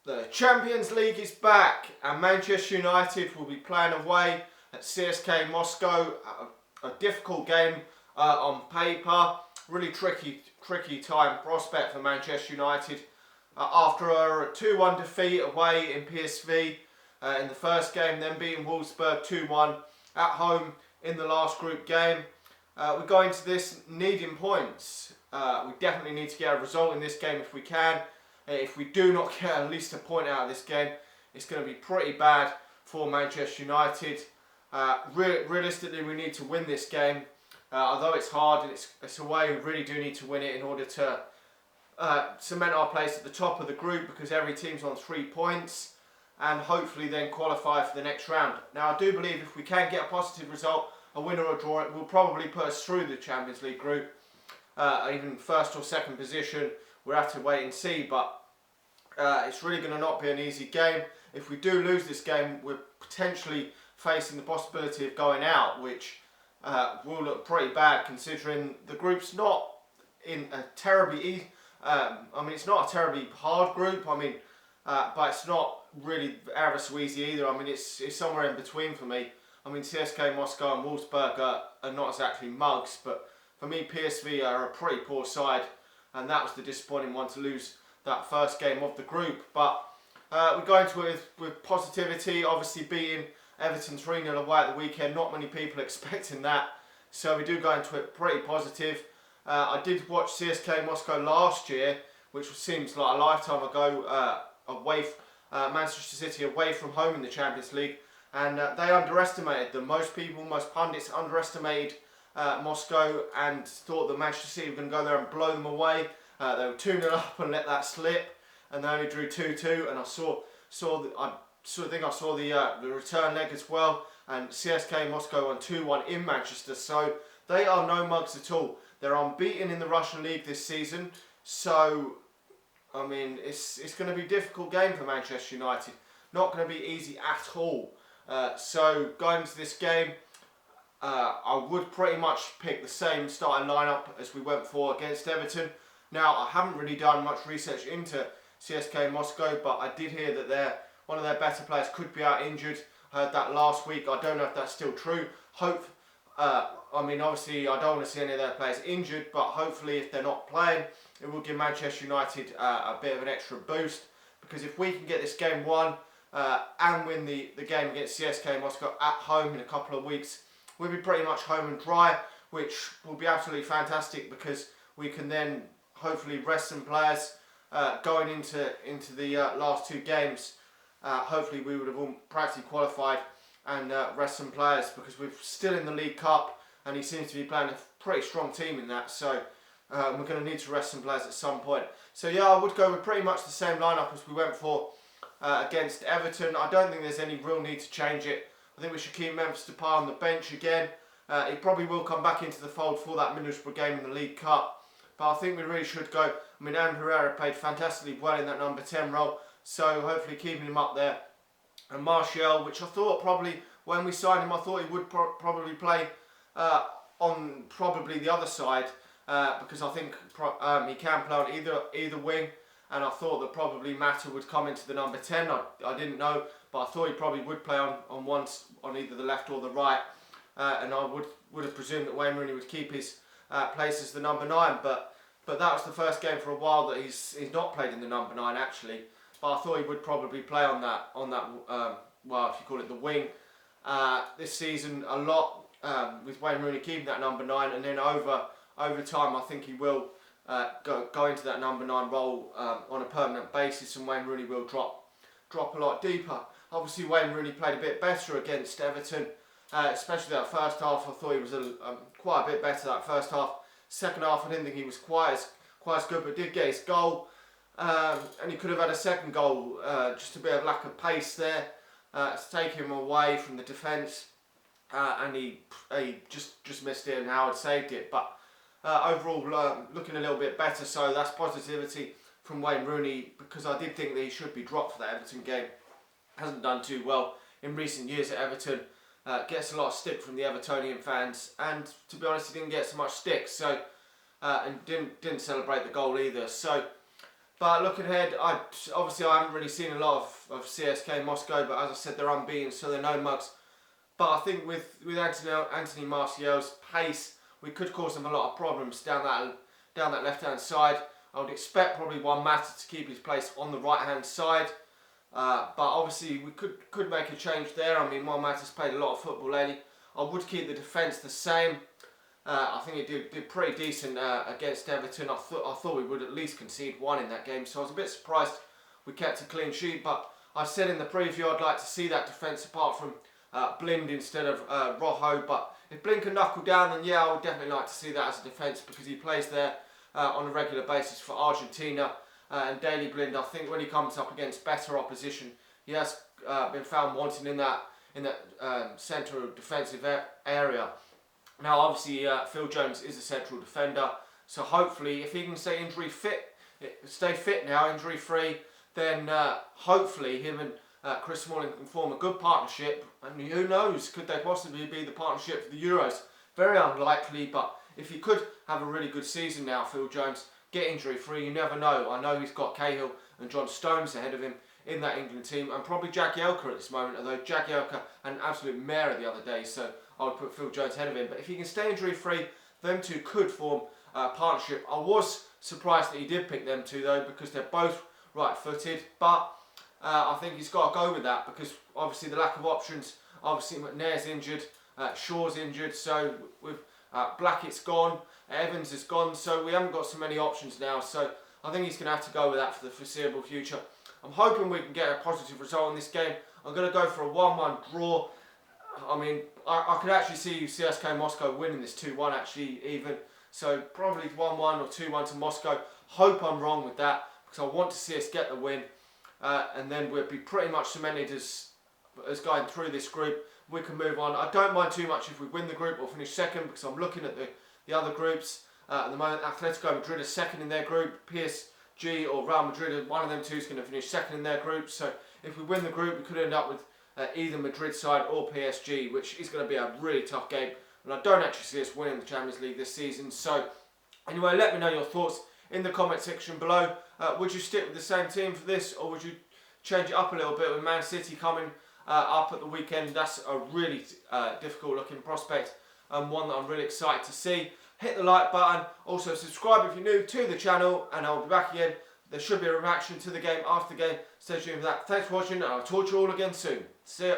The Champions League is back and Manchester United will be playing away at Cska Moscow. A difficult game on paper, really tricky time prospect for Manchester United. After a 2-1 defeat away in PSV in the first game, then beating Wolfsburg 2-1 at home in the last group game. We go into this needing points. We definitely need to get a result in this game if we can. If we do not get at least a point out of this game, it's going to be pretty bad for Manchester United. Realistically, we need to win this game. Although it's hard and it's away, we really do need to win it in order to cement our place at the top of the group, because every team's on 3 points, and hopefully then qualify for the next round. Now, I do believe if we can get a positive result, a win or a draw, it will probably put us through the Champions League group. Even first or second position, we'll have to wait and see, but it's really going to not be an easy game. If we do lose this game, we're potentially facing the possibility of going out, which will look pretty bad considering the group's not in a terribly easy. It's not a terribly hard group. But it's not really ever so easy either. It's somewhere in between for me. Cska Moscow and Wolfsburg are not exactly mugs, but for me, PSV are a pretty poor side, and that was the disappointing one to lose that first game of the group. But we go into it with positivity, obviously beating Everton 3-0 away at the weekend. Not many people expecting that, so we do go into it pretty positive. I did watch Cska Moscow last year, which seems like a lifetime ago, Manchester City away from home in the Champions League, and they underestimated them. Most pundits underestimated Moscow and thought that Manchester City were going to go there and blow them away. They were 2-0 up and let that slip, and they only drew 2-2. And I saw the return leg as well, and Cska Moscow won 2-1 in Manchester. So they are no mugs at all. They're unbeaten in the Russian league this season. So it's going to be a difficult game for Manchester United. Not going to be easy at all. So going into this game, I would pretty much pick the same starting lineup as we went for against Everton. Now, I haven't really done much research into Cska Moscow, but I did hear that one of their better players could be out injured. I heard that last week. I don't know if that's still true. Obviously, I don't want to see any of their players injured, but hopefully if they're not playing, it will give Manchester United a bit of an extra boost, because if we can get this game won and win the game against Cska Moscow at home in a couple of weeks, we'll be pretty much home and dry, which will be absolutely fantastic, because we can then hopefully rest some players going into the last 2 games. Hopefully we would have all practically qualified and rest some players, because we're still in the League Cup and he seems to be playing a pretty strong team in that. So we're going to need to rest some players at some point. So yeah, I would go with pretty much the same lineup as we went for against Everton. I don't think there's any real need to change it. I think we should keep Memphis Depay on the bench again. He probably will come back into the fold for that Middlesbrough game in the League Cup. But I think we really should go. Aaron Herrera played fantastically well in that number 10 role, so hopefully keeping him up there. And Martial, which I thought probably, when we signed him, I thought he would probably play on probably the other side, because I think he can play on either wing, and I thought that probably Mata would come into the number 10. I didn't know, but I thought he probably would play on either the left or the right, and I would have presumed that Wayne Rooney would keep his place as the number 9, but that was the first game for a while that he's not played in the number 9 actually. But I thought he would probably play on that if you call it the wing this season a lot, with Wayne Rooney keeping that number 9, and then over time I think he will go into that number 9 role on a permanent basis, and Wayne Rooney will drop a lot deeper. Obviously Wayne Rooney played a bit better against Everton, especially that first half. I thought he was quite a bit better that first half. Second half I didn't think he was quite as good, but did get his goal. And he could have had a second goal, just a bit of lack of pace there to take him away from the defence, and he just missed it, and Howard saved it. But overall looking a little bit better, so that's positivity from Wayne Rooney, because I did think that he should be dropped for that Everton game. Hasn't done too well in recent years at Everton. Gets a lot of stick from the Evertonian fans, and to be honest, he didn't get so much stick, so and didn't celebrate the goal either. So But looking ahead, obviously I haven't really seen a lot of CSK Moscow, but as I said, they're unbeaten, so they're no mugs. But I think with Anthony Martial's pace, we could cause them a lot of problems down that left-hand side. I would expect probably Juan Mata to keep his place on the right-hand side. But obviously we could make a change there. I mean, Juan Mata's played a lot of football lately. I would keep the defence the same. I think it did pretty decent against Everton. I thought we would at least concede one in that game, so I was a bit surprised we kept a clean sheet. But I said in the preview I'd like to see that defence apart from Blind instead of Rojo. But if Blind can knuckle down, then yeah, I would definitely like to see that as a defence, because he plays there on a regular basis for Argentina. And Daley Blind, I think when he comes up against better opposition, he has been found wanting in that central defensive area. Now, obviously, Phil Jones is a central defender, so hopefully, if he can stay stay fit now, injury free, then hopefully him and Chris Smalling can form a good partnership. And who knows, could they possibly be the partnership for the Euros? Very unlikely, but if he could have a really good season now, Phil Jones, get injury free, you never know. I know he's got Cahill and John Stones ahead of him in that England team, and probably Jagielka at this moment, although Jagielka had an absolute mare the other day, so I would put Phil Jones ahead of him. But if he can stay injury free, them two could form a partnership. I was surprised that he did pick them two though, because they're both right-footed, but I think he's got to go with that, because obviously the lack of options, obviously McNair's injured, Shaw's injured, so with Blackett's gone, Evans is gone, so we haven't got so many options now, so I think he's going to have to go with that for the foreseeable future. I'm hoping we can get a positive result in this game. I'm going to go for a 1-1 draw. I mean, I could actually see CSK Moscow winning this 2-1 actually even. So probably 1-1 or 2-1 to Moscow. Hope I'm wrong with that, because I want to see us get the win. And then we'll be pretty much cemented as going through this group. We can move on. I don't mind too much if we win the group or finish second, because I'm looking at the other groups. At the moment, Atletico Madrid is second in their group. PSG or Real Madrid, one of them two is going to finish second in their group. So if we win the group, we could end up with either Madrid side or PSG, which is going to be a really tough game. And I don't actually see us winning the Champions League this season. So anyway, let me know your thoughts in the comment section below. Would you stick with the same team for this, or would you change it up a little bit with Man City coming up at the weekend? That's a really difficult looking prospect, and one that I'm really excited to see. Hit the like button, also subscribe if you're new to the channel, and I'll be back again. There should be a reaction to the game after the game. Stay tuned for that. Thanks for watching, and I'll talk to you all again soon. See ya.